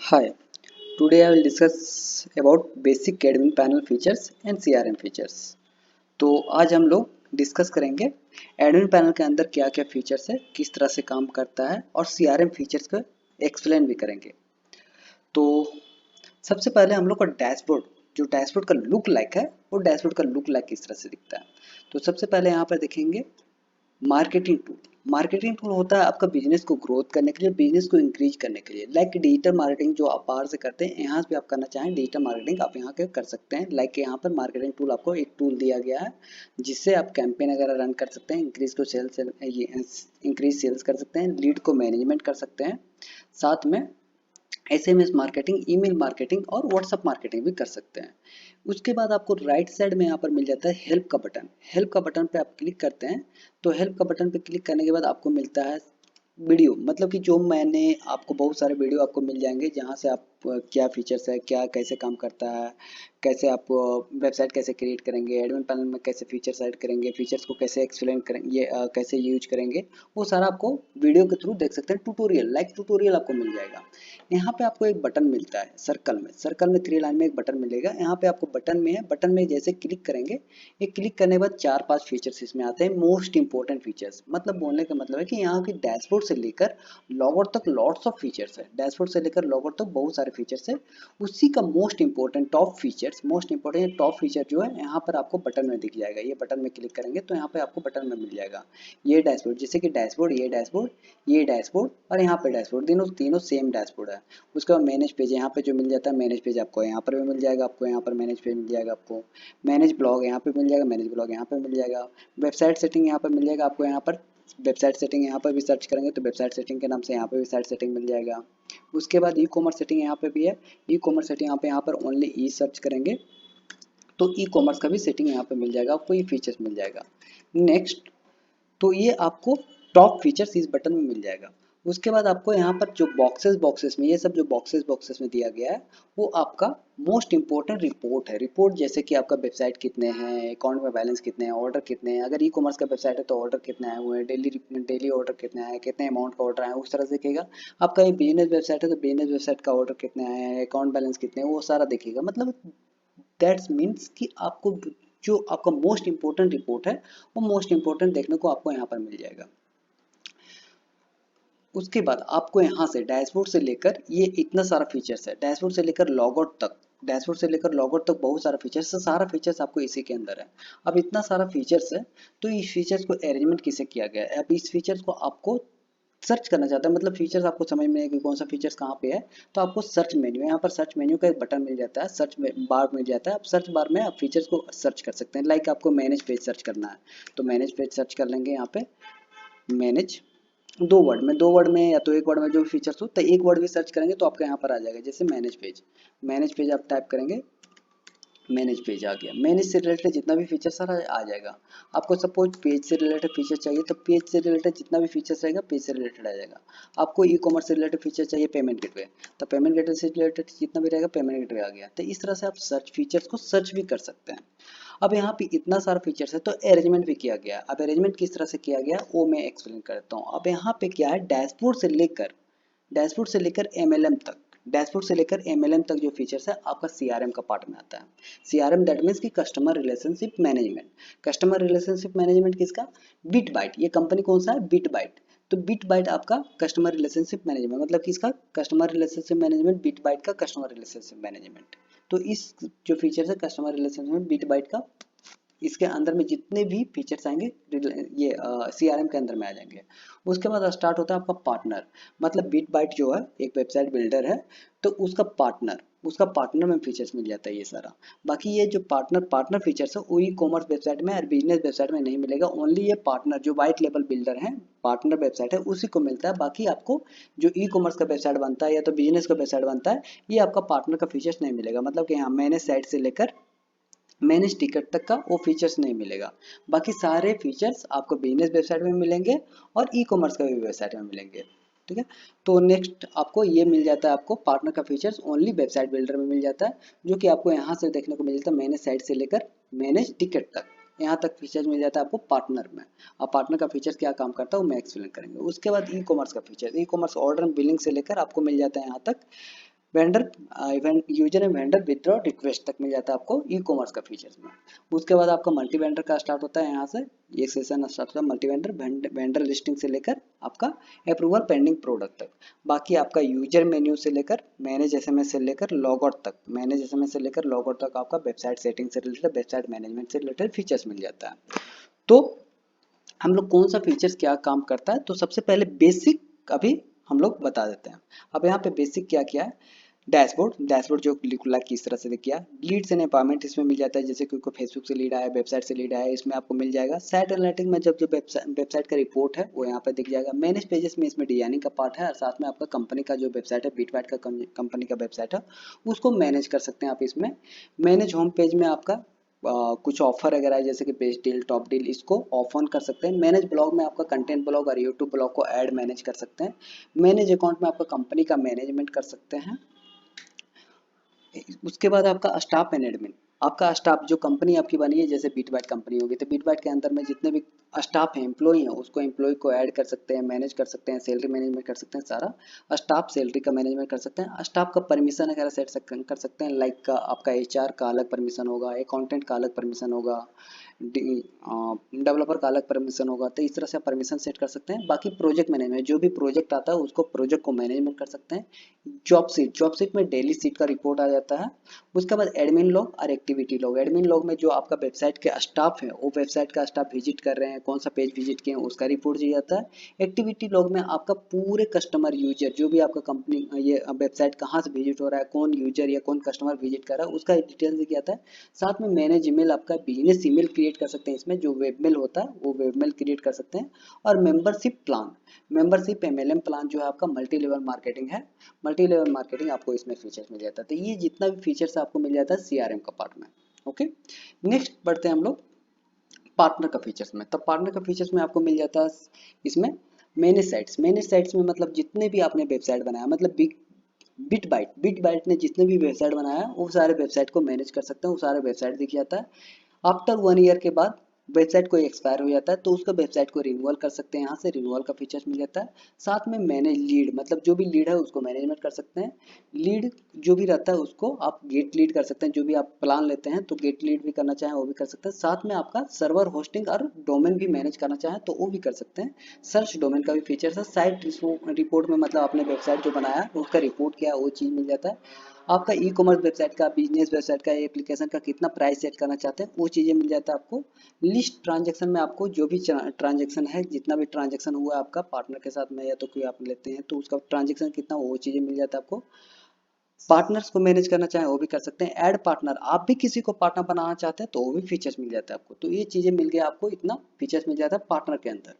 Hi, today I will discuss about basic admin panel features and CRM features। तो आज हम लोग discuss करेंगे एडमिन पैनल के अंदर क्या क्या फीचर्स है, किस तरह से काम करता है और CRM फीचर्स को एक्सप्लेन भी करेंगे। तो सबसे पहले हम लोग का डैशबोर्ड, जो डैशबोर्ड का लुक लाइक है, वो डैशबोर्ड का लुक लाइक किस तरह से दिखता है। तो सबसे पहले यहाँ पर देखेंगे मार्केटिंग टूल। मार्केटिंग टूल होता है आपका बिजनेस को ग्रोथ करने के लिए, बिजनेस को इंक्रीज करने के लिए। लाइक डिजिटल मार्केटिंग जो आप बाहर से करते हैं, यहाँ पे आप करना चाहें डिजिटल मार्केटिंग, आप यहाँ के कर सकते हैं। लाइक यहाँ पर मार्केटिंग टूल आपको एक टूल दिया गया है जिससे आप कैंपेन वगैरह रन कर सकते हैं, इंक्रीज को सेल्स इंक्रीज सेल्स कर सकते हैं, लीड को मैनेजमेंट कर सकते हैं, साथ में एसएमएस मार्केटिंग, ईमेल मार्केटिंग और व्हाट्सएप मार्केटिंग भी कर सकते हैं। उसके बाद आपको राइट साइड में यहाँ पर मिल जाता है हेल्प का बटन। हेल्प का बटन पे आप क्लिक करते हैं तो हेल्प का बटन पे क्लिक करने के बाद आपको मिलता है वीडियो, मतलब कि जो मैंने आपको बहुत सारे वीडियो आपको मिल जाएंगे जहाँ से आप क्या फीचर्स है, क्या कैसे काम करता है, कैसे आप वेबसाइट कैसे क्रिएट करेंगे, एडमिन पैनल में कैसे फीचर्स ऐड करेंगे, फीचर्स को कैसे एक्सप्लेन करेंगे, कैसे यूज करेंगे, वो सारा आपको वीडियो के थ्रू देख सकते हैं। ट्यूटोरियल, लाइक ट्यूटोरियल आपको मिल जाएगा। यहाँ पे आपको एक बटन मिलता है सर्कल में 3 लाइन में एक बटन मिलेगा। यहाँ पे आपको बटन में है, बटन में जैसे क्लिक करेंगे, ये क्लिक करने के बाद 4-5 फीचर्स इसमें आते हैं, मोस्ट इंपॉर्टेंट फीचर्स। मतलब बोलने का मतलब है कि यहाँ की डैशबोर्ड से लेकर लॉगआउट तक लॉट्स ऑफ फीचर्स है। डैशबोर्ड से लेकर लॉगआउट तक बहुत सारे फीचर्स है। उसी का most important top features, most important top feature जो है यहाँ पर आपको बटन में दिख जाएगा। ये बटन में क्लिक करेंगे तो यहाँ पे आपको बटन में मिल जाएगा ये डैशबोर्ड, जैसे कि डैशबोर्ड, ये डैशबोर्ड, ये डैशबोर्ड और यहाँ पे डैशबोर्ड, तीनों सेम डैशबोर्ड है। उसके बाद मैनेज पेज, यहाँ पे जो मिल जाता है मैनेज पेज, आपको यहाँ पर भी मिल जाएगा, आपको यहाँ पर मैनेज पेज मिल जाएगा, आपको मैनेज ब्लॉग यहाँ पे मिल जाएगा, मैनेज ब्लॉग यहाँ पे मिल जाएगा, वेबसाइट सेटिंग यहाँ पर मिल जाएगा, आपको यहाँ पर वेबसाइट सेटिंग यहाँ पर भी सर्च करेंगे तो वेबसाइट सेटिंग के नाम से यहाँ पे भी साइट सेटिंग मिल जाएगा। उसके बाद ई कॉमर्स सेटिंग यहाँ पे भी है। ई कॉमर्स सेटिंग यहाँ पर ओनली ई सर्च करेंगे तो ई कॉमर्स का भी सेटिंग यहाँ पे मिल जाएगा, आपको ये फीचर्स मिल जाएगा। नेक्स्ट, तो ये आपको टॉप फीचर्स इस बटन में मिल जाएगा। उसके बाद आपको यहाँ पर जो बॉक्सेस में, ये सब जो बॉक्सेस में दिया गया है, वो आपका मोस्ट इंपॉर्टेंट रिपोर्ट है। रिपोर्ट जैसे कि आपका वेबसाइट कितने हैं, अकाउंट में बैलेंस कितने हैं, ऑर्डर कितने हैं, अगर ई कॉमर्स का वेबसाइट है तो ऑर्डर कितने आए हुए हैं, डेली ऑर्डर कितने आए हैं, कितने अमाउंट का ऑर्डर आया है, उस तरह से दिखेगा। आपका ये बिजनेस वेबसाइट है तो बिजनेस वेबसाइट का ऑर्डर कितने आए हैं, अकाउंट बैलेंस कितने हैं, वो सारा दिखेगा। मतलब दैट्स मीन्स कि आपको जो आपका मोस्ट इंपॉर्टेंट रिपोर्ट है, वो मोस्ट इंपॉर्टेंट देखने को आपको यहाँ पर मिल जाएगा। उसके बाद आपको यहाँ से डैशबोर्ड से लेकर ये इतना सारा फीचर्स है, डैशबोर्ड से लेकर लॉगआउट तक, डैशबोर्ड से लेकर लॉगआउट तक बहुत सारा फीचर्स है, सारा फीचर्स आपको इसी के अंदर है। अब इतना सारा फीचर्स है तो इस फीचर्स को अरेंजमेंट किसे किया गया है। अब इस फीचर्स को आपको सर्च करना चाहता है, मतलब फीचर्स आपको समझ में है कि कौन सा फीचर्स कहाँ पे है, तो आपको सर्च मेन्यू, यहाँ पर सर्च मेन्यू का एक बटन मिल जाता है, सर्च बार मिल जाता है। आप सर्च बार में आप फीचर्स को सर्च कर सकते हैं। लाइक आपको मैनेज पेज सर्च करना है तो मैनेज पेज सर्च कर लेंगे। यहाँ पे मैनेज 2 वर्ड में या तो 1 वर्ड में, जो फीचर्स हो तो 1 वर्ड भी सर्च करेंगे तो आपका यहाँ पर आ जाएगा। जैसे मैनेज पेज, मैनेज पेज आप टाइप करेंगे, मैनेज पेज आ गया। मैनेज से रिलेटेड जितना भी फीचर सारा आ जाएगा। आपको सपोज पेज से रिलेटेड फीचर चाहिए तो पेज से रिलेटेड जितना भी फीचर्स रहेगा पेज से रिलेटेड आ जाएगा। आपको ई कॉमर्स से रिलेटेड फीचर चाहिए, पेमेंट गेटवे, तो पेमेंट गेटवे से रिलेटेड जितना भी रहेगा पेमेंट गेटवे आ गया। तो इस तरह से आप सर्च फीचर्स को सर्च भी कर सकते हैं। अब यहाँ पे इतना सारा फीचर्स है तो अरेंजमेंट भी किया गया। अब अरेंजमेंट किस तरह से किया गया वो मैं एक्सप्लेन करता हूँ। अब यहाँ पे क्या है, डैशबोर्ड से लेकर एमएलएम तक, डैशबोर्ड से लेकर एमएलएम तक जो फीचर्स है आपका सीआरएम का पार्ट में आता है। सीआरएम दैट मीन्स कि customer relationship management. Customer relationship management किसका, बिटबाइट, ये कंपनी कौन सा है, बिटबाइट। तो बिटबाइट आपका कस्टमर रिलेशनशिप मैनेजमेंट, मतलब कि इसका कस्टमर रिलेशनशिप मैनेजमेंट, बिटबाइट का कस्टमर रिलेशनशिप मैनेजमेंट। तो इस जो फीचर्स है कस्टमर रिलेशनशिप बिटबाइट का, इसके अंदर में जितने भी फीचर्स आएंगे ये सीआरएम के अंदर में आ जाएंगे। उसके बाद स्टार्ट होता है आपका पार्टनर, मतलब बिटबाइट जो है एक वेबसाइट बिल्डर है तो उसका पार्टनर में फीचर्स मिल जाता है ये सारा। बाकी ये जो पार्टनर फीचर्स है वो ई कॉमर्स वेबसाइट में और बिजनेस वेबसाइट में नहीं मिलेगा। ओनली ये पार्टनर जो वाइट लेवल बिल्डर है, पार्टनर वेबसाइट है, उसी को मिलता है। बाकी आपको जो ई कॉमर्स का वेबसाइट बनता है या तो बिजनेस का वेबसाइट बनता है, ये आपका पार्टनर का फीचर्स नहीं मिलेगा। मतलब कि हाँ, मैंने साइट से लेकर मैनेज टिकट तक का वो फीचर्स नहीं मिलेगा। बाकी सारे फीचर्स आपको बिजनेस वेबसाइट में मिलेंगे और ई कॉमर्स का भी वेबसाइट में मिलेंगे। ठीक है, तो नेक्स्ट आपको ये मिल जाता है, आपको पार्टनर का फीचर्स ओनली वेबसाइट बिल्डर में मिल जाता है, जो कि आपको यहाँ से देखने को मिल जाता है मैनेज साइट से लेकर मैनेज टिकट तक, यहाँ तक फीचर्स मिल जाता है आपको पार्टनर में। अब पार्टनर का फीचर्स क्या काम करता है वो मैं एक्सप्लेन करेंगे। उसके बाद ई कॉमर्स का feature, e commerce order billing से लेकर आपको मिल जाता है यहाँ तक vendor event user and vendor withdraw request तक मिल जाता है आपको ई कॉमर्स का फीचर्स में। उसके बाद आपका मल्टी वेंडर का स्टार्ट होता है, यहाँ से ये सेशन स्टार्ट होता है मल्टी वेंडर वेंडर लिस्टिंग से लेकर आपका अप्रूवल पेंडिंग प्रोडक्ट तक। बाकी आपका यूजर मेन्यू से लेकर मैनेज एसएमएस से लेकर लॉग आउट तक, मैनेज एसएमएस से लेकर लॉग आउट तक आपका वेबसाइट सेटिंग से रिलेटेड, वेबसाइट मैनेजमेंट से रिलेटेड फीचर्स मिल जाता है। तो हम लोग कौन सा फीचर्स क्या काम करता है, तो सबसे पहले बेसिक अभी हम लोग बता देते हैं। अब यहाँ पे बेसिक क्या क्या है, डैशबोर्ड, डैशबोर्ड जो खुला किस तरह से किया, लीड्स एंड एम्पावरमेंट इसमें मिल जाता है, जैसे कोई को फेसबुक से लीड आया, वेबसाइट से लीड आया, इसमें आपको मिल जाएगा। साइट एनालिटिक्स में जब जो वेबसाइट का रिपोर्ट है वो यहाँ पे दिख जाएगा। मैनेज पेजेस में इसमें डिजाइनिंग का पार्ट है, और साथ में आपका कंपनी का जो वेबसाइट है, बीटबाइट का कंपनी का वेबसाइट है, उसको मैनेज कर सकते हैं आप इसमें। मैनेज होम पेज में आपका कुछ ऑफर वगैरह है, जैसे कि बेस्ट डील, टॉप डील, इसको ऑफ ऑन कर सकते हैं। मैनेज ब्लॉग में आपका कंटेंट ब्लॉग और यूट्यूब ब्लॉग को ऐड मैनेज कर सकते हैं। मैनेज अकाउंट में आपका कंपनी का मैनेजमेंट कर सकते हैं। उसके बाद आपका स्टाफ एंड एडमिन, आपका स्टाफ जो कंपनी आपकी बनी है, जैसे बीटबाइट कंपनी होगी तो बीटबाइट के अंदर में जितने भी स्टाफ हैं, एम्प्लॉय हैं, उसको एम्प्लॉय को ऐड कर सकते हैं, मैनेज कर सकते हैं, सैलरी मैनेजमेंट कर सकते हैं, सारा स्टाफ सैलरी का मैनेजमेंट कर सकते हैं। स्टाफ का परमिशन वगैरह सेट कर सकते हैं, लाइक का आपका एचआर का अलग परमिशन होगा, अकाउंटेंट का अलग परमिशन होगा, डेवलपर का अलग परमिशन होगा, तो इस तरह से आप परमिशन सेट कर सकते हैं। बाकी प्रोजेक्ट मैनेजमेंट, जो भी प्रोजेक्ट आता है उसको प्रोजेक्ट को मैनेजमेंट कर सकते हैं। जॉब सीट में डेली सीट का रिपोर्ट आ जाता है। उसके बाद एडमिन लॉग और एक्टिविटी लॉग, एडमिन लॉग में जो आपका वेबसाइट के स्टाफ है, वो वेबसाइट का स्टाफ विजिट कर रहे हैं, कौन सा पेज विजिट किए हैं, उसका रिपोर्ट दिया जाता है। एक्टिविटी लॉग में आपका पूरे कस्टमर यूजर, जो भी आपका कंपनी ये वेबसाइट कहाँ से विजिट हो रहा है, कौन यूजर या कौन कस्टमर विजिट कर रहा है, उसका डिटेल्स दिया जाता है। साथ में मैनेज ईमेल, आपका बिजनेस ईमेल क्रिएट कर सकते हैं, इसमें जो वेबमेल होता है वो वेबमेल क्रिएट कर सकते हैं। और membership plan, membership MLM plan जो है आपका मल्टी लेवल मार्केटिंग है, मल्टी लेवल मार्केटिंग आपको इसमें फीचर्स मिल जाता है। तो ये जितना भी फीचर्स आपको मिल जाता है सीआरएम का पार्ट में। ओके, नेक्स्ट बढ़ते हैं हम लोग पार्टनर का फीचर्स में। तब पार्टनर का फीचर्स में आपको मिल जाता है इसमें मैनेज साइट्स में, मतलब जितने भी आपने वेबसाइट बनाया, मतलब बिग बिट बाइट ने जितने भी वेबसाइट बनाया वो सारे वेबसाइट को मैनेज कर सकते हैं, वो सारे वेबसाइट दिख जाता है। आफ्टर 1 ईयर के बाद वेबसाइट कोई एक्सपायर हो जाता है तो उसका वेबसाइट को रिन्यूअल कर सकते हैं, यहाँ से रिन्यूअल का फीचर्स मिल जाता है। साथ में मैनेज लीड, मतलब जो भी लीड है उसको मैनेजमेंट कर सकते हैं। लीड जो भी रहता है उसको आप गेट लीड कर सकते हैं, जो भी आप प्लान लेते हैं तो गेट लीड भी करना चाहें वो भी कर सकते हैं। साथ में आपका सर्वर होस्टिंग और डोमेन भी मैनेज करना चाहें तो वो भी कर सकते हैं। सर्च डोमेन का भी फीचर्स है। साइट रिपोर्ट में, मतलब आपने वेबसाइट जो बनाया उसका रिपोर्ट क्या है वो चीज़ मिल जाता है। आपका ई कॉमर्स वेबसाइट का, बिजनेस वेबसाइट का, एप्लीकेशन का कितना प्राइस सेट करना चाहते हैं वो चीज़ें मिल जाता है आपको। लिस्ट ट्रांजैक्शन में आपको जो भी ट्रांजैक्शन है, जितना भी ट्रांजैक्शन हुआ है आपका पार्टनर के साथ में या तो कोई आप लेते हैं तो उसका ट्रांजैक्शन कितना, वो चीज़ें मिल जाता है आपको। पार्टनर्स को मैनेज करना चाहें वो भी कर सकते हैं। ऐड पार्टनर, आप भी किसी को पार्टनर बनाना चाहते हैं तो वो भी फीचर्स मिल जाता है आपको। तो ये चीज़ें मिल गया आपको, इतना फीचर्स मिल जाता है पार्टनर के अंदर।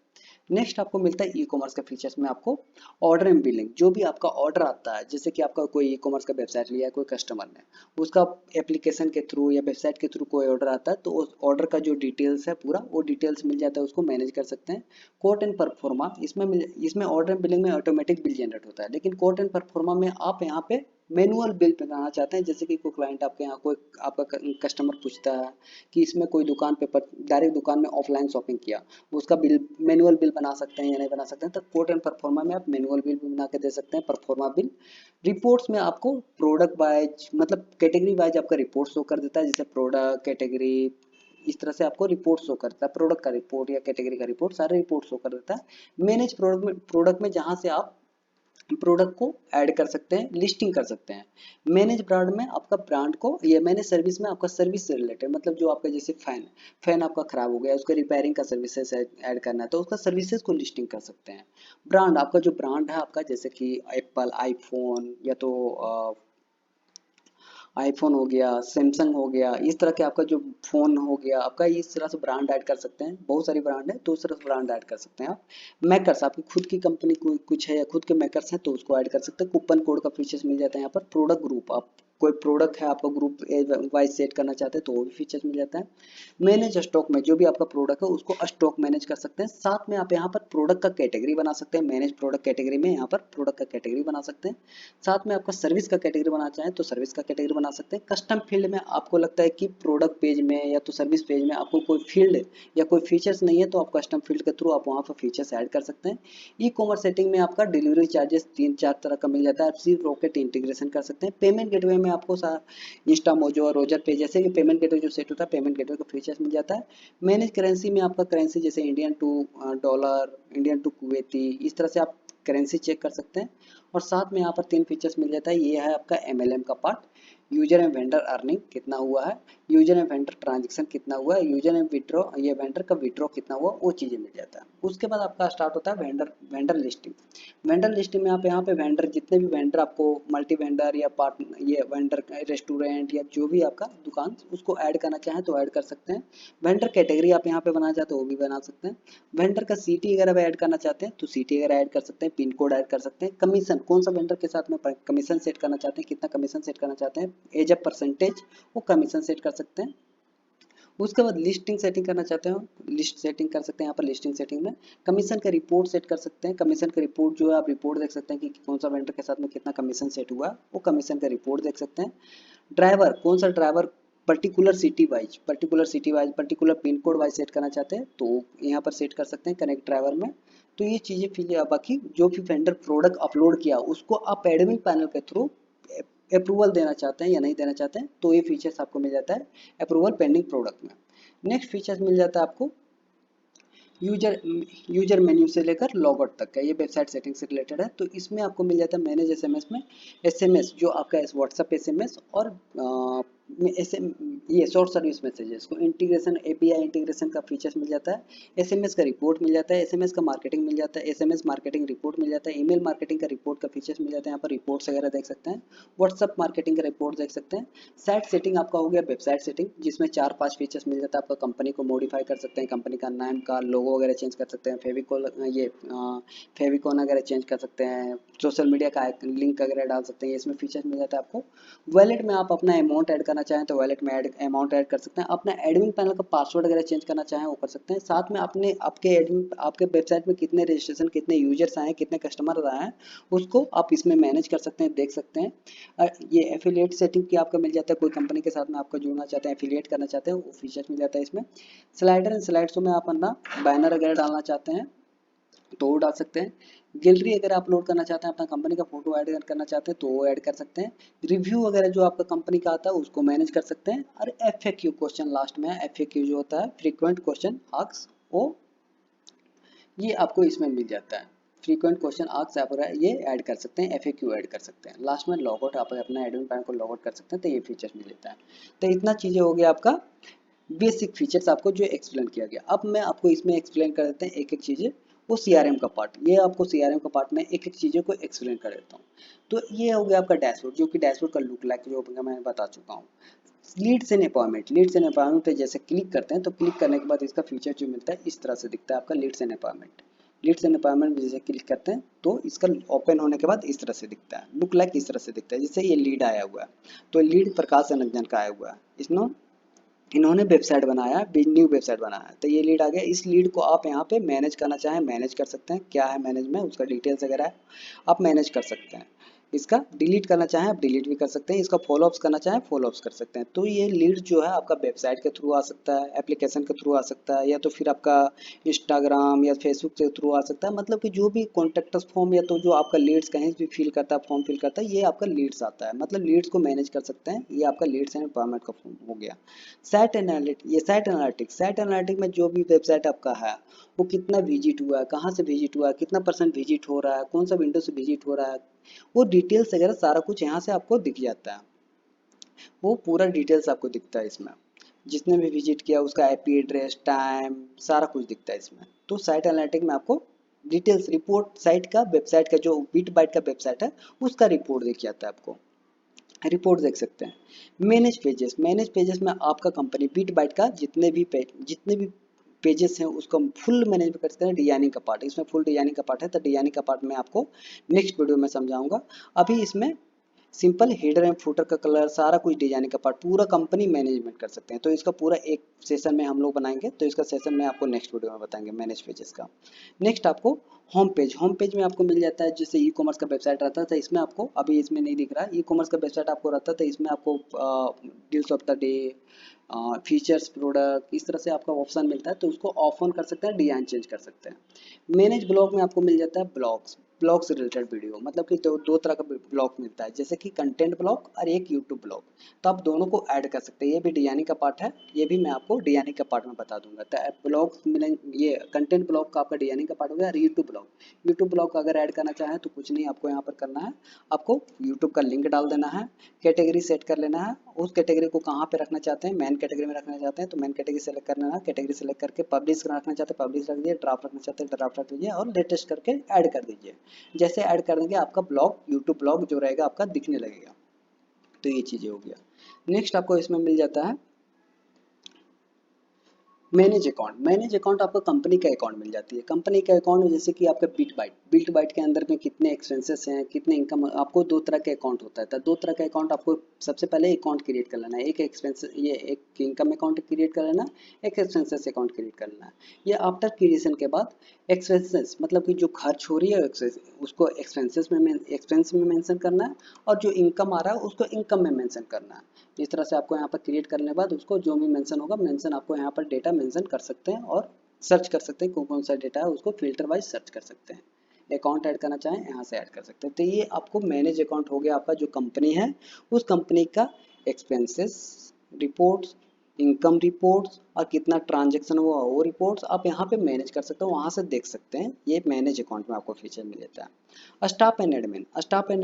नेक्स्ट आपको मिलता है ई कॉमर्स के फीचर्स में आपको ऑर्डर एंड बिलिंग, जो भी आपका ऑर्डर आता है, जैसे कि आपका कोई ई कॉमर्स का वेबसाइट लिया है कोई कस्टमर ने, उसका एप्लीकेशन के थ्रू या वेबसाइट के थ्रू कोई ऑर्डर आता है तो उस ऑर्डर का जो डिटेल्स है पूरा वो डिटेल्स मिल जाता है, उसको मैनेज कर सकते हैं। कोट एंड परफॉर्मा, इसमें ऑर्डर एंड बिलिंग में ऑटोमेटिक बिल जनरेट होता है, लेकिन कोट एंड परफॉर्मा में आप यहाँ पे मैनुअल बिल बनाना चाहते हैं। जैसे कि कोई क्लाइंट आपके यहाँ, कोई आपका कस्टमर पूछता है कि इसमें कोई दुकान पे डायरेक्ट दुकान में ऑफलाइन शॉपिंग किया, उसका बिल मैनुअल बिल बना सकते हैं या नहीं बना सकते हैं, तो कोड एंड परफॉर्मा में आप मैनुअल बिल भी बना के दे सकते हैं, परफॉर्मा बिल। रिपोर्ट्स में आपको प्रोडक्ट वाइज, मतलब कैटेगरी वाइज आपका रिपोर्ट शो कर देता है, जैसे प्रोडक्ट कैटेगरी, इस तरह से आपको रिपोर्ट शो करता है, प्रोडक्ट का रिपोर्ट या कैटेगरी का रिपोर्ट, सारे रिपोर्ट शो कर देता है। मैनेज प्रोडक्ट में जहां से आप प्रोडक्ट को ऐड कर सकते हैं, लिस्टिंग कर सकते हैं। मैनेज ब्रांड में आपका ब्रांड को, ये मैनेज सर्विस में आपका सर्विस से रिलेटेड, मतलब जो आपका जैसे फैन आपका खराब हो गया, उसका रिपेयरिंग का सर्विसेज ऐड करना है तो उसका सर्विसेज को लिस्टिंग कर सकते हैं। ब्रांड, आपका जो ब्रांड है आपका, जैसे कि एप्पल, आईफोन, या तो आईफोन हो गया, सैमसंग हो गया, इस तरह के आपका जो फोन हो गया आपका, इस तरह से ब्रांड ऐड कर सकते हैं। बहुत सारी ब्रांड है तो उस तरह से ब्रांड ऐड कर सकते हैं आप। मेकर्स, आपकी खुद की कंपनी कुछ है या खुद के मेकर्स हैं तो उसको ऐड कर सकते हैं। कूपन कोड का फीचर्स मिल जाता है यहाँ पर। प्रोडक्ट ग्रुप, आप कोई प्रोडक्ट है आपका ग्रुप वाइज सेट करना चाहते हैं तो वो भी फीचर्स मिल जाता है। मैनेज स्टॉक में जो भी आपका प्रोडक्ट है उसको स्टॉक मैनेज कर सकते हैं। साथ में आप यहाँ पर प्रोडक्ट का कैटेगरी बना सकते हैं। मैनेज प्रोडक्ट कैटेगरी में यहाँ पर प्रोडक्ट का कैटेगरी बना सकते हैं। साथ में आपका सर्विस का कैटेगरी बनाना चाहें तो सर्विस का कैटेगरी बना सकते हैं। कस्टम फील्ड में आपको लगता है कि प्रोडक्ट पेज में या तो सर्विस पेज में आपको कोई फील्ड या कोई फीचर्स नहीं है तो आप कस्टम फील्ड के थ्रू आप वहाँ पर फीचर्स ऐड कर सकते हैं। ई कॉमर्स सेटिंग में आपका डिलीवरी चार्जेस 3-4 तरह का मिल जाता है। आप सिर्फ रॉकेट इंटीग्रेशन कर सकते हैं। पेमेंट गेटवे में आपको इंस्टा मोजो और रोजर पे जैसे कि पेमेंट गेटवे जो सेट होता है पेमेंट गेटवे का फीचर्स मिल जाता है। मैनेज करेंसी में आपका करेंसी जैसे Indian to dollar, Indian to Kuwaiti, इस तरह से आप करेंसी चेक कर सकते हैं। और साथ में यहाँ पर 3 फीचर्स मिल जाता है। ये है आपका एमएलएम का part, user and vendor earning कितना हुआ है, यूजर एंड वेंडर ट्रांजेक्शन कितना हुआ है, यूजर एंड विड्रॉ, ये वेंडर का विड्रॉ कितना हुआ, वो चीज़ें मिल जाता है। उसके बाद आपका स्टार्ट होता है vendor vendor listing. Vendor listing में आप यहाँ पे वेंडर जितने भी वेंडर आपको मल्टी वेंडर या पार्ट ये वेंडर रेस्टोरेंट या जो भी आपका दुकान उसको ऐड करना चाहें तो ऐड कर सकते हैं। वेंडर कैटेगरी आप यहाँ पे बनाना चाहते हो वो भी बना सकते हैं। वेंडर का सिटी अगर आप ऐड करना चाहते हैं तो सिटी अगर ऐड कर सकते हैं, पिन कोड ऐड कर सकते हैं। कमीशन कौन सा वेंडर के साथ में कमीशन सेट करना चाहते हैं, कितना कमीशन सेट करना चाहते हैं, एज अ परसेंटेज वो कमीशन सेट कर सकते हैं। उसके बाद लिस्टिंग सेटिंग करना चाहते हो लिस्ट सेटिंग कर सकते हैं। यहाँ पर लिस्टिंग सेटिंग में कमीशन का रिपोर्ट सेट कर सकते हैं। कमीशन का रिपोर्ट जो है आप रिपोर्ट देख सकते हैं कि कौन सा वेंडर के साथ में कितना कमीशन सेट हुआ वो कमीशन का रिपोर्ट देख सकते हैं। ड्राइवर कौन सा driver particular city wise particular pin code wise set करना चाहते हैं तो यहाँ पर सेट कर सकते हैं कनेक्ट ड्राइवर में। तो ये चीज़ें फिर बाकी जो भी वेंडर प्रोडक्ट अपलोड किया उसको आप एडमिन पैनल के थ्रू अप्रूवल देना चाहते हैं या नहीं देना चाहते हैं तो ये फीचर्स आपको मिल जाता है अप्रूवल पेंडिंग प्रोडक्ट में। नेक्स्ट फीचर्स मिल जाता है आपको यूजर यूजर मेन्यू से लेकर लॉगआउट तक का, ये वेबसाइट सेटिंग से रिलेटेड है। तो इसमें आपको मिल जाता है मैनेज एसएमएस में एसएमएस जो आपका व्हाट्सएप एसएमएस और ये शॉर्ट सर्विस मैसेजेस को इंटीग्रेशन एपीआई इंटीग्रेशन का फीचर्स मिल जाता है। एसएमएस का रिपोर्ट मिल जाता है, एसएमएस का मार्केटिंग मिल जाता है, एसएमएस मार्केटिंग रिपोर्ट मिल जाता है, ईमेल मार्केटिंग का रिपोर्ट का फीचर्स मिल जाता है। यहाँ पर रिपोर्ट्स वगैरह देख सकते हैं, व्हाट्सएप मार्केटिंग का रिपोर्ट देख सकते हैं। साइट सेटिंग आपका हो गया वेबसाइट सेटिंग जिसमें 4-5 फीचर्स मिल जाता है। आपका कंपनी को मॉडिफाई कर सकते हैं, कंपनी का नाम का लोगो वगैरह चेंज कर सकते हैं, फेविकॉन वगैरह चेंज कर सकते हैं, सोशल मीडिया का लिंक वगैरह डाल सकते हैं, इसमें फीचर्स मिल जाता है आपको। वॉलेट में आप अपना अमाउंट ऐड करना चाहें तो वॉलेट में अमाउंट ऐड कर सकते हैं। अपना एडमिन पैनल का पासवर्ड वगैरह चेंज करना चाहें वो कर सकते हैं। साथ में अपने आपके वेबसाइट में कितने रजिस्ट्रेशन कितने यूजर्स आए हैं कितने कस्टमर आए हैं उसको आप इसमें मैनेज कर सकते हैं, देख सकते हैं। ये एफिलिएट सेटिंग की आपका मिल जाता है, कोई कंपनी के साथ में आपको जुड़ना चाहते हैं एफिलिएट करना चाहते हैं वो फीचर्स मिल जाता है इसमें। स्लाइडर एंड स्लाइड शो में आप अपना बैनर वगैरह डालना चाहते हैं तो वो डाल सकते हैं। गैलरी अगर आप अपलोड करना चाहते हैं अपना कंपनी का फोटो ऐड करना चाहते हैं तो वो ऐड कर सकते हैं। रिव्यू वगैरह जो आपका कंपनी का आता है उसको मैनेज कर सकते हैं। और एफएक्यू क्वेश्चन लास्ट में एफएक्यू जो होता है फ्रीक्वेंट क्वेश्चन आस्क वो ये आपको इसमें मिल जाता है। फ्रीक्वेंट क्वेश्चन आस्क आप ये ऐड कर सकते हैं, एफएक्यू ऐड कर सकते हैं। लास्ट में लॉगआउट आप अपना एडमिन पैनल को लॉगआउट कर सकते हैं तो ये फीचर्स मिल जाता है। तो इतना चीज़ें हो गया आपका बेसिक फीचर्स आपको जो एक्सप्लेन किया गया। अब मैं आपको इसमें एक्सप्लेन कर देते हैं एक एक चीज़ें। वो सीआरएम का पार्ट, ये आपको सीआरएम का पार्ट में एक एक चीज़ों को एक्सप्लेन कर देता हूँ। तो ये हो गया आपका डैशबोर्ड जो कि डैशबोर्ड का लुक लाइक जो मैं बता चुका हूँ। लीड्स एंड अपॉइंटमेंट पे जैसे क्लिक करते हैं तो क्लिक करने के बाद इसका फीचर जो मिलता है इस तरह से दिखता है आपका लीड्स एंड अपॉइंटमेंट में जैसे क्लिक करते हैं तो इसका ओपन होने के बाद इस तरह से दिखता है, लुक लाइक इस तरह से दिखता है। जैसे ये लीड आया हुआ है तो लीड प्रकाश रंजन का आया हुआ है, इसमें इन्होंने वेबसाइट बनाया न्यू वेबसाइट बनाया तो ये लीड आ गया। इस लीड को आप यहाँ पे मैनेज करना चाहें मैनेज कर सकते हैं, क्या है मैनेज में उसका डिटेल्स वगैरह है आप मैनेज कर सकते हैं। इसका डिलीट करना चाहें आप डिलीट भी कर सकते हैं, इसका फॉलोअप्स करना चाहें फॉलोअप्स कर सकते हैं। तो ये लीड जो है आपका वेबसाइट के थ्रू आ सकता है, एप्लीकेशन के थ्रू आ सकता है या तो फिर आपका इंस्टाग्राम या फेसबुक के थ्रू आ सकता है। मतलब कि जो भी कॉन्टेक्टस फॉर्म या तो जो आपका लीड्स कहीं भी फिल करता है फॉर्म फिल करता है ये आपका लीड्स आता है, मतलब लीड्स को मैनेज कर सकते हैं। ये आपका लीड्स एंड एम्पावरमेंट का फॉर्म हो गया। साइट एनालिटिक में जो भी वेबसाइट आपका है वो कितना विजिट हुआ है, कहाँ से विजिट हुआ है, कितना % विजिट हो रहा है, कौन सा विंडो से विजिट हो रहा है, वो डिटेल्स वगैरह सारा कुछ यहाँ से आपको दिख जाता है। वो पूरा डिटेल्स आपको दिखता है इसमें, जिसने भी विजिट किया उसका आईपी एड्रेस टाइम सारा कुछ दिखता है इसमें। तो साइट एनालिटिक में आपको डिटेल्स रिपोर्ट साइट का वेबसाइट का जो बीट बाइट का वेबसाइट है उसका रिपोर्ट दिख जाता है, आपको रिपोर्ट देख सकते हैं। मैनेज पेजेस में आपका कंपनी बीट बाइट का जितने भी पेजेस हैं उसका फुल मैनेज कर सकते हैं। डिजाइनिंग का पार्ट इसमें फुल डिजाइनिंग का पार्ट है तो डिजाइनिंग का पार्ट मैं आपको नेक्स्ट वीडियो में समझाऊंगा। अभी इसमें सिंपल हेडर एंड फुटर का कलर, सारा कुछ डिजाइनिंग का पार्ट पूरा कंपनी मैनेजमेंट कर सकते हैं। तो इसका पूरा एक सेशन में हम लोग बनाएंगे, तो इसका सेशन में आपको नेक्स्ट वीडियो में बताएंगे मैनेज पेजेस का। नेक्स्ट आपको होम पेज में आपको मिल जाता है, जैसे ई कॉमर्स का वेबसाइट रहता था, इसमें आपको अभी इसमें नहीं दिख रहा, ई कॉमर्स का वेबसाइट आपको रहता था, इसमें आपको deals of the day, features, product, इस तरह से आपका ऑप्शन मिलता है, तो उसको ऑफ ऑन कर सकते हैं, डिजाइन चेंज कर सकते हैं। मैनेज ब्लॉग में आपको मिल जाता है ब्लॉग से रिलेटेड वीडियो, मतलब कि दो तरह का ब्लॉग मिलता है, जैसे कि कंटेंट ब्लॉग और एक यूट्यूब ब्लॉग। तो आप दोनों को ऐड कर सकते हैं, ये भी डिजाइनिंग का पार्ट है, ये भी मैं आपको डिजाइनिंग का पार्ट में बता दूंगा। तो ब्लॉग मिले, ये कंटेंट ब्लॉग का आपका डिजाइनिंग का पार्ट हो गया। और यूट्यूब ब्लॉग का अगर ऐड करना चाहें तो कुछ नहीं आपको यहाँ पर करना है, आपको यूट्यूब का लिंक डाल देना है, कैटेगरी सेट कर लेना है, उस कैटेगरी को कहाँ पे रखना चाहते हैं, मेन कैटेगरी में रखना चाहते हैं तो मेन कैटेगरी सेलेक्ट करना है, कैटेगरी सेलेक्ट करके पब्लिश रखना चाहते हैं पब्लिश रख दीजिए, ड्राफ्ट रखना चाहते हैं ड्राफ्ट रख दीजिए, और लेटेस्ट करके ऐड कर दीजिए। जैसे ऐड कर देंगे आपका ब्लॉग, यूट्यूब ब्लॉग जो रहेगा आपका दिखने लगेगा। तो ये चीज़ें हो गया। नेक्स्ट आपको इसमें मिल जाता है मैनेज अकाउंट आपको कंपनी का अकाउंट मिल जाती है। कंपनी का अकाउंट में जैसे कि आपका बिट बाइट के अंदर में कितने एक्सपेंसेस हैं, कितने इनकम, आपको दो तरह के अकाउंट होता है। तो दो तरह का अकाउंट आपको सबसे पहले अकाउंट क्रिएट कर लेना है, एक एक्सपेंस, ये एक इनकम अकाउंट क्रिएट कर लेना, एक एक्सपेंसेस अकाउंट क्रिएट कर लेना। ये आफ्टर क्रिएशन के बाद एक्सपेंसेस मतलब कि जो खर्च हो रही है उसको एक्सपेंस में मेंशन करना है, और जो इनकम आ रहा है उसको इनकम में मेंशन करना है। इस तरह से आपको यहाँ पर क्रिएट करने के बाद उसको जो भी मेंशन होगा, मेंशन आपको यहाँ पर डेटा मेंशन कर सकते हैं, और सर्च कर सकते हैं कौन कौन सा डेटा है, उसको फिल्टर वाइज सर्च कर सकते हैं। अकाउंट ऐड करना चाहें यहाँ से ऐड कर सकते हैं। तो ये आपको मैनेज अकाउंट हो गया आपका, जो कंपनी है उस कंपनी का एक्सपेंसेस रिपोर्ट्स, इनकम रिपोर्ट्स, और कितना ट्रांजेक्शन हुआ वो रिपोर्ट्स आप यहाँ पे मैनेज कर सकते हो, वहाँ से देख सकते हैं। ये मैनेज अकाउंट में आपको फीचर मिल जाता है। स्टाफ एंड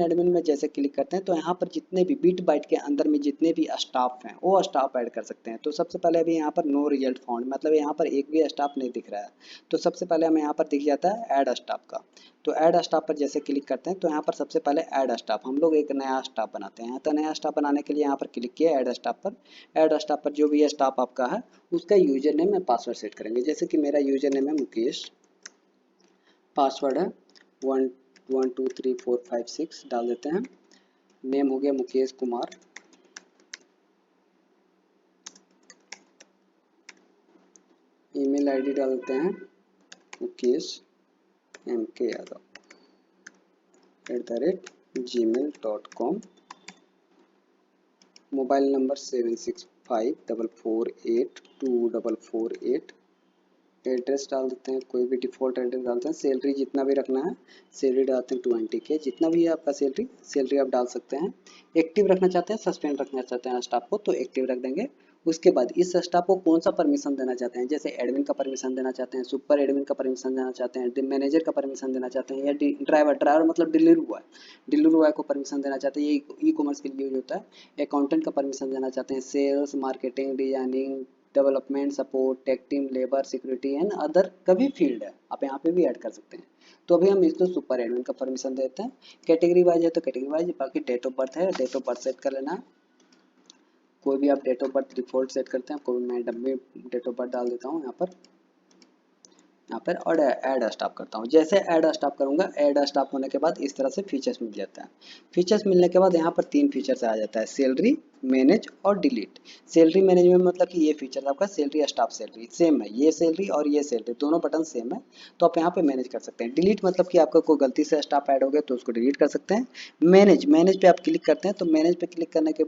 एडमिन में जैसे क्लिक करते हैं तो यहाँ पर जितने भी बिट बाइट के अंदर में जितने भी स्टाफ हैं वो स्टाफ ऐड कर सकते हैं। तो सबसे पहले अभी यहाँ पर नो रिजल्ट फाउंड, मतलब यहाँ पर एक भी स्टाफ नहीं दिख रहा है। तो सबसे पहले हमें यहाँ पर दिख जाता है ऐड स्टाफ का। तो ऐड स्टाफ पर जैसे क्लिक करते हैं तो यहाँ पर सबसे पहले ऐड स्टाफ, हम लोग एक नया स्टाफ बनाते हैं। तो नया स्टाफ बनाने के लिए यहाँ पर क्लिक किया ऐड स्टाफ पर। ऐड स्टाफ पर जो भी स्टाफ आपका है उसका user name and password set करेंगे। जैसे कि मेरा यूजर नेम है मुकेश, पासवर्ड है 112345 डाल देते हैं। नेम हो गया मुकेश कुमार, ईमेल आईडी डाल देते हैं Mukesh MK Yadav @gmail.com। Mobile number 7654482448। Address डाल देते हैं, कोई भी डिफ़ॉल्ट एड्रेस डालते हैं। सैलरी जितना भी रखना है, सैलरी डालते हैं 20K, जितना भी है आपका सैलरी आप डाल सकते हैं। एक्टिव रखना चाहते हैं, सस्पेंड रखना चाहते हैं स्टाफ को, तो एक्टिव रख देंगे। उसके बाद इस स्टाफ को कौन सा परमिशन देना चाहते हैं, जैसे एडमिन का परमिशन देना चाहते हैं, सुपर एडमिन का परमिशन देना चाहते हैं, मैनेजर का परमिशन देना चाहते हैं, या ड्राइवर मतलब डिलीवरी बॉय को परमिशन देना चाहते हैं, ये ई कॉमर्स के लिए यूज होता है। अकाउंटेंट का परमिशन देना चाहते हैं, sales, marketing, designing, development, support, tech team, labour, security and other का भी फील्ड है, आप यहाँ पे भी ऐड कर सकते हैं। तो अभी हम इसको सुपर एडमिन का परमिशन देते हैं। कैटेगरी वाइज है तो कैटेगरी वाइज, बाकी डेट ऑफ बर्थ है, डेट ऑफ बर्थ सेट कर लेना है। कोई भी आप date of birth default set करते हैं, कोई मैं डब्बी डेट ऑफ बर्थ डाल देता हूँ यहाँ पर और ऐड स्टाफ करता हूँ। जैसे ऐड स्टाफ करूँगा, ऐड स्टाफ होने के बाद इस तरह से फीचर्स मिल जाता है। फीचर्स मिलने के बाद यहाँ पर 3 फीचर्स आ जाता है, सैलरी, मैनेज और डिलीट। सैलरी मैनेजमेंट मतलब कि ये फीचर आपका सैलरी, स्टाफ सैलरी सेम है, ये सैलरी और ये सैलरी दोनों बटन सेम है, तो आप यहाँ पे मैनेज कर सकते हैं। डिलीट मतलब कि आपका कोई गलती से स्टाफ ऐड हो गया तो उसको डिलीट कर सकते हैं। मैनेज पे आप क्लिक करते हैं तो मैनेज पे क्लिक करने के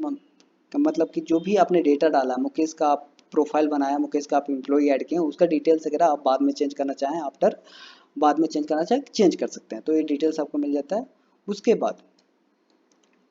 मतलब कि जो भी आपने डेटा डाला, मुकेश का आप प्रोफाइल बनाया, मुकेश का आप एम्प्लॉय ऐड किए, उसका डिटेल्स वगैरह आप बाद में चेंज करना चाहें, बाद में चेंज करना चाहें, चेंज कर सकते हैं। तो ये डिटेल्स आपको मिल जाता है। उसके बाद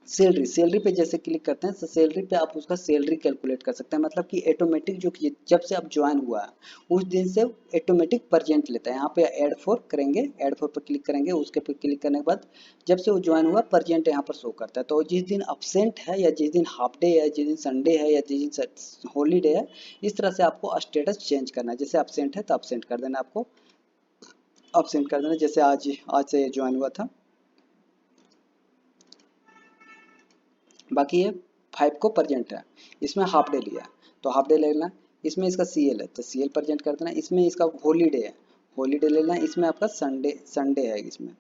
सैलरी पे जैसे क्लिक करते हैं तो सैलरी पे आप उसका सैलरी कैलकुलेट कर सकते हैं, मतलब कि ऑटोमेटिक जो कि जब से आप ज्वाइन हुआ है उस दिन से ऑटोमेटिक परसेंट लेता है। यहाँ पे ऐड फॉर करेंगे, ऐड फॉर पर क्लिक करेंगे, उसके पे क्लिक करने के बाद जब से वो ज्वाइन हुआ परसेंट यहाँ पर शो करता है। तो जिस दिन अपसेंट है, या जिस दिन हाफ डे है, जिस दिन संडे है, या जिस दिन हॉलीडे है, इस तरह से आपको स्टेटस चेंज करना है। जैसे अपसेंट है तो अपसेंट कर देना, आपको अपसेंट कर देना। जैसे आज से ज्वाइन हुआ था, बाकी ये 5 को प्रेजेंट है, इसमें हाफ डे लिया तो हाफ डे ले लेना। इसमें इसका CL है तो CL प्रेजेंट कर देना। इसमें इसका हॉलीडे है, हॉलीडे ले लेना। इसमें आपका संडे है, इसमें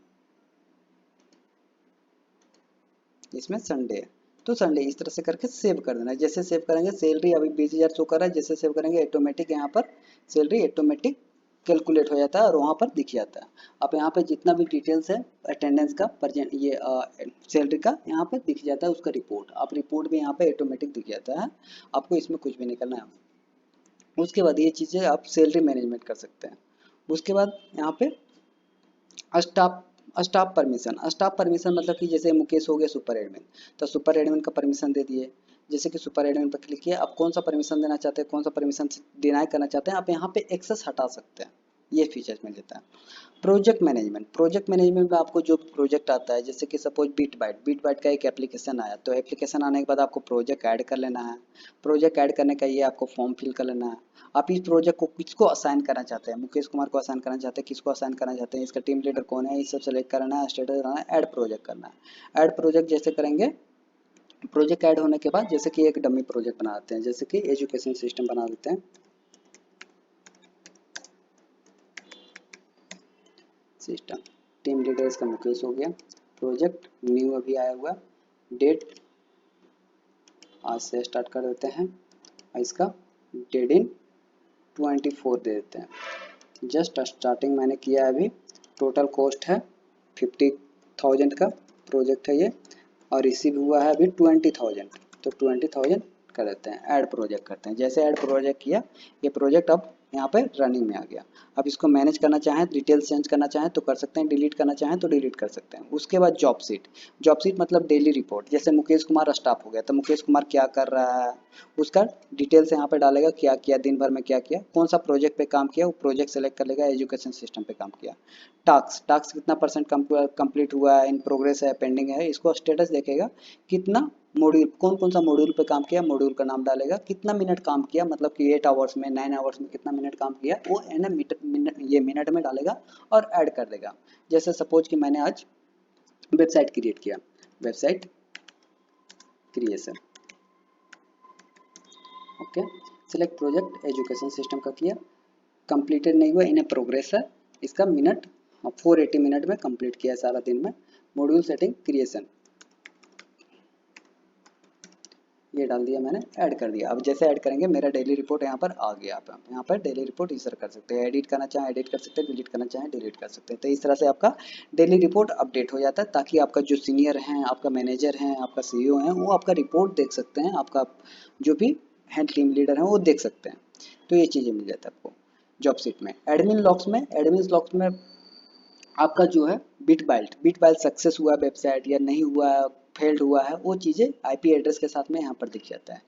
इसमें संडे है तो संडे इस तरह से करके सेव कर देना है। जैसे सेव करेंगे सैलरी अभी 20,000 शो कर रहा है, जैसे सेव करेंगे ऑटोमेटिक यहाँ पर सैलरी ऑटोमेटिक कैलकुलेट हो जाता है और वहाँ पर दिख जाता है। अब यहाँ पे जितना भी डिटेल्स है अटेंडेंस का प्रेजेंट ये सैलरी का यहाँ पे दिख जाता है उसका रिपोर्ट। अब रिपोर्ट भी यहाँ पे ऑटोमेटिक दिख जाता है, आपको इसमें कुछ भी नहीं करना है। उसके बाद ये चीज़ें आप सैलरी मैनेजमेंट कर सकते हैं। उसके बाद यहाँ पे स्टाफ स्टाफ परमिशन मतलब कि जैसे मुकेश हो गया सुपर एडमिन, तो सुपर एडमिन का परमिशन दे दिए। जैसे कि सुपर एडमिन पर क्लिक किया, आप कौन सा परमिशन देना चाहते हैं, कौन सा परमिशन डिनाई करना चाहते हैं, आप यहाँ पे एक्सेस हटा सकते हैं। ये फीचर्स मिल जाता है। प्रोजेक्ट मैनेजमेंट में आपको जो प्रोजेक्ट आता है, जैसे कि सपोज बीट बाइट का एक एप्लीकेशन आया, तो एप्लीकेशन आने के बाद आपको प्रोजेक्ट ऐड कर लेना है। प्रोजेक्ट ऐड करने का ये आपको फॉर्म फिल कर लेना है। आप इस प्रोजेक्ट को किसको असाइन करना चाहते हैं, मुकेश कुमार को असाइन करना चाहते हैं, किसको असाइन करना चाहते हैं, इसका टीम लीडर कौन है, ये सब सेलेक्ट करना है, स्टेटस करना है, ऐड प्रोजेक्ट करना है। ऐड प्रोजेक्ट जैसे करेंगे, प्रोजेक्ट ऐड होने के बाद जैसे कि एक डमी प्रोजेक्ट बना देते हैं, जैसे कि एजुकेशन सिस्टम बना देते हैं। सिस्टम टीम लीडर इसका मुकेश हो गया। प्रोजेक्ट न्यू अभी आया हुआ, डेट आज से स्टार्ट कर देते हैं, इसका डेट इन 24 दे देते हैं। जस्ट स्टार्टिंग मैंने किया है अभी। टोटल कॉस्ट है 50,000 का प्रोजेक्ट है ये, और रिसीव हुआ है अभी 20,000, तो 20,000 कर देते हैं। ऐड प्रोजेक्ट करते हैं, जैसे ऐड प्रोजेक्ट किया ये प्रोजेक्ट अब यहाँ पे रनिंग में आ गया। अब इसको मैनेज करना चाहें, डिटेल्स चेंज करना चाहें तो कर सकते हैं, डिलीट करना चाहें तो डिलीट कर सकते हैं। उसके बाद जॉब सीट मतलब डेली रिपोर्ट, जैसे मुकेश कुमार स्टाफ हो गया तो मुकेश कुमार क्या कर रहा है उसका डिटेल्स यहाँ पे डालेगा, क्या किया दिन भर में, क्या किया, कौन सा प्रोजेक्ट पे काम किया, वो प्रोजेक्ट सेलेक्ट कर लेगा, एजुकेशन सिस्टम पे काम किया। टास्क कितना परसेंट कंप्लीट हुआ है, इन प्रोग्रेस है, पेंडिंग है, इसको स्टेटस देखेगा। कितना मॉड्यूल, कौन कौन सा मॉड्यूल पे काम किया, मॉड्यूल का नाम डालेगा, कितना मिनट काम किया, मतलब कि 8 आवर्स में 9 आवर्स में कितना मिनट काम किया, वो है ना ये मिनट में डालेगा और ऐड कर देगा। जैसे सपोज कि मैंने आज वेबसाइट क्रिएट किया, website creation, okay, select project education system का किया, कंप्लीटेड नहीं हुआ, इन्हें प्रोग्रेस है, इसका मिनट 480 मिनट में कंप्लीट किया सारा दिन में। मॉड्यूल सेटिंग क्रिएशन ये डाल दिया मैंने, ऐड कर दिया। अब जैसे ऐड करेंगे मेरा डेली रिपोर्ट यहाँ पर आ गया। आप यहाँ पर डेली रिपोर्ट इस तरह कर सकते हैं, एडिट करना चाहें एडिट कर सकते हैं, डिलीट करना चाहें डिलीट कर सकते हैं। तो इस तरह से आपका डेली रिपोर्ट अपडेट हो जाता है, ताकि आपका जो सीनियर हैं, आपका मैनेजर हैं, आपका सीईओ हैं, वो आपका रिपोर्ट देख सकते हैं, आपका जो भी हेड टीम लीडर हैं वो देख सकते हैं। तो ये चीज़ें मिल जाता है आपको जॉब सीट में। एडमिन लॉक्स में आपका जो है बिट बाइट सक्सेस हुआ वेबसाइट या नहीं हुआ है, फेल्ड हुआ है, वो चीज़ें आईपी एड्रेस के साथ में यहाँ पर दिख जाता है।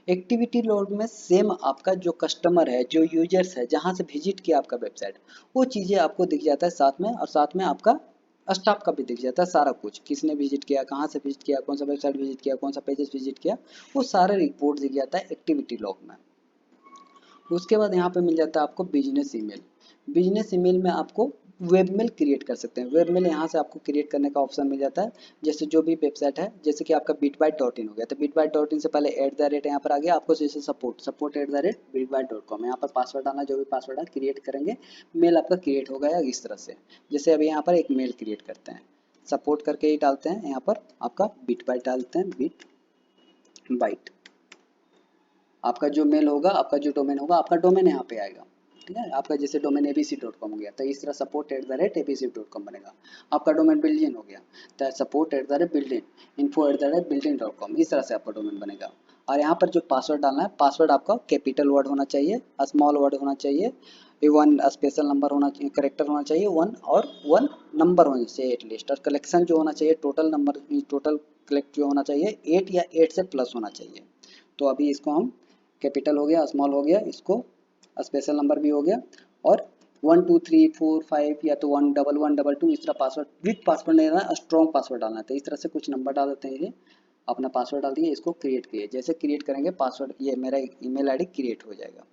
एक्टिविटी लॉग में सेम आपका जो कस्टमर है, जो यूजर्स है, जहाँ से विजिट किया आपका वेबसाइट, वो चीज़ें आपको दिख जाता है साथ में, और साथ में आपका स्टाफ का भी दिख जाता है सारा कुछ, किसने विजिट किया, कहाँ से विजिट किया, कौन सा वेबसाइट विजिट किया, कौन सा पेजेस विजिट किया, वो सारा रिपोर्ट दिख जाता है एक्टिविटी लॉग में। उसके बाद यहाँ पे मिल जाता है आपको बिजनेस ईमेल। बिजनेस ईमेल में आपको वेबमेल क्रिएट कर सकते हैं। वेबमेल यहाँ से आपको क्रिएट करने का ऑप्शन मिल जाता है। जैसे जो भी वेबसाइट है, जैसे कि आपका bitbyte.in हो गया, तो bitbyte.in से पहले @ यहाँ पर आ गया आपको, जैसे सपोर्ट @bitbyte.com, यहाँ पर पासवर्ड डालना, जो भी पासवर्ड है क्रिएट करेंगे, मेल आपका क्रिएट हो गया इस तरह से। जैसे अभी यहाँ पर एक मेल क्रिएट करते हैं, सपोर्ट करके ही डालते हैं, यहाँ पर आपका bitbyte डालते हैं, bitbyte, आपका जो मेल होगा, आपका जो डोमेन होगा, आपका डोमेन यहाँ पे आएगा। ठीक है, आपका जैसे डोमेन abc.com हो गया, तो इस तरह support@abc.com बनेगा। आपका डोमेन बिल्डिन हो गया, तो support@buildin, info@buildin.com, इस तरह से आपका डोमेन बनेगा। और यहाँ पर जो पासवर्ड डालना है, पासवर्ड आपका कैपिटल वर्ड होना चाहिए, स्मॉल वर्ड होना चाहिए, वन स्पेशल नंबर होना चाहिए, करेक्टर होना चाहिए, वन नंबर होना चाहिए एटलीस्ट, और कलेक्शन जो होना चाहिए, टोटल नंबर, टोटल कलेक्ट जो होना चाहिए 8 या 8 से प्लस होना चाहिए। तो अभी इसको हम कैपिटल हो गया, स्मॉल हो गया, इसको स्पेशल नंबर भी हो गया, और 1 2 3 4 5 या तो 1 1 1 2 इस तरह पासवर्ड, विथ पासवर्ड नहीं डालना, स्ट्रॉन्ग पासवर्ड डालना है। तो इस तरह से कुछ नंबर डाल देते हैं, ये अपना पासवर्ड डाल दिए, इसको क्रिएट किए। जैसे क्रिएट करेंगे पासवर्ड, ये मेरा ईमेल आईडी क्रिएट हो जाएगा।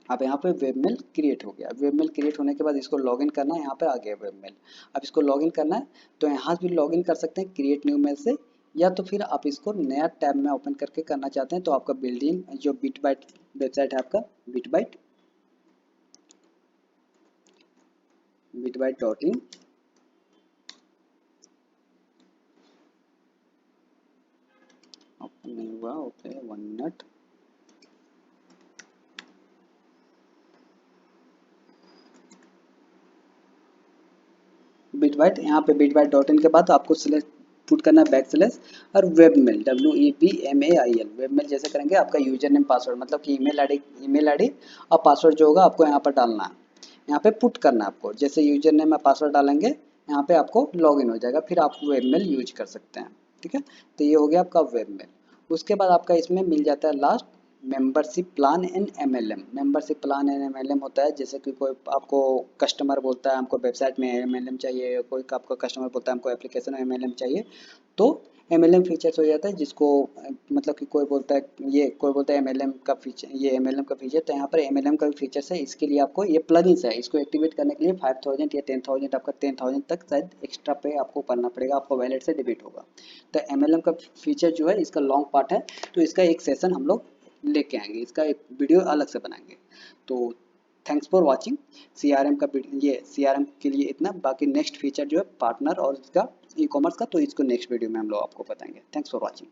अब यहाँ पे वेबमेल क्रिएट हो गया। वेबमेल क्रिएट होने के बाद इसको लॉगिन करना है, यहाँ पे आ गया वेबमेल। अब इसको लॉगिन करना है, तो यहाँ से भी लॉगिन कर सकते हैं क्रिएट न्यू मेल से, या तो फिर आप इसको नया टैब में ओपन करके करना चाहते हैं, तो आपका बिल्डिंग जो बिटबाइट वेबसाइट है आपका, bitbyte.in, नहीं हुआ, ओके 1 मिनट। बिटबाइट, यहाँ पे बिटबाइट डॉट इन के बाद आपको सिलेक्ट पुट करना है बैकस्लैश और वेबमेल WEBMAIL वेबमेल जैसे करेंगे आपका यूजर नेम पासवर्ड मतलब कि ईमेल आईडी और पासवर्ड जो होगा आपको यहाँ पर डालना है, यहाँ पे पुट करना है आपको। जैसे यूजर नेम और पासवर्ड डालेंगे यहाँ पे आपको लॉगिन हो जाएगा, फिर आप वेबमेल यूज कर सकते हैं। ठीक है, तो ये हो गया आपका वेबमेल। उसके बाद आपका इसमें मिल जाता है last membership plan and MLM। Membership plan and MLM होता है जैसे कि कोई आपको कस्टमर बोलता है हमको वेबसाइट में MLM चाहिए, कोई आपका कस्टमर बोलता है हमको एप्लीकेशन में MLM चाहिए, तो MLM फीचर्स हो जाता है जिसको मतलब कि कोई बोलता है ये, कोई बोलता है MLM का फीचर, ये MLM का फीचर, तो यहाँ पर MLM का फीचर्स है। इसके लिए आपको ये प्लगइन्स है, इसको एक्टिवेट करने के लिए 5000 या 10,000, आपका 10,000 तक शायद एक्स्ट्रा पे आपको करना पड़ेगा, आपको वैलेट से डेबिट होगा। तो MLM का फीचर जो है इसका लॉन्ग पार्ट है, तो इसका एक सेशन हम लोग लेके आएंगे, इसका एक वीडियो अलग से बनाएंगे। तो थैंक्स फॉर वाचिंग। CRM का ये CRM के लिए इतना, बाकी नेक्स्ट फीचर जो है पार्टनर और इसका ई कॉमर्स का, तो इसको नेक्स्ट वीडियो में हम लोग आपको बताएंगे। Thanks for watching.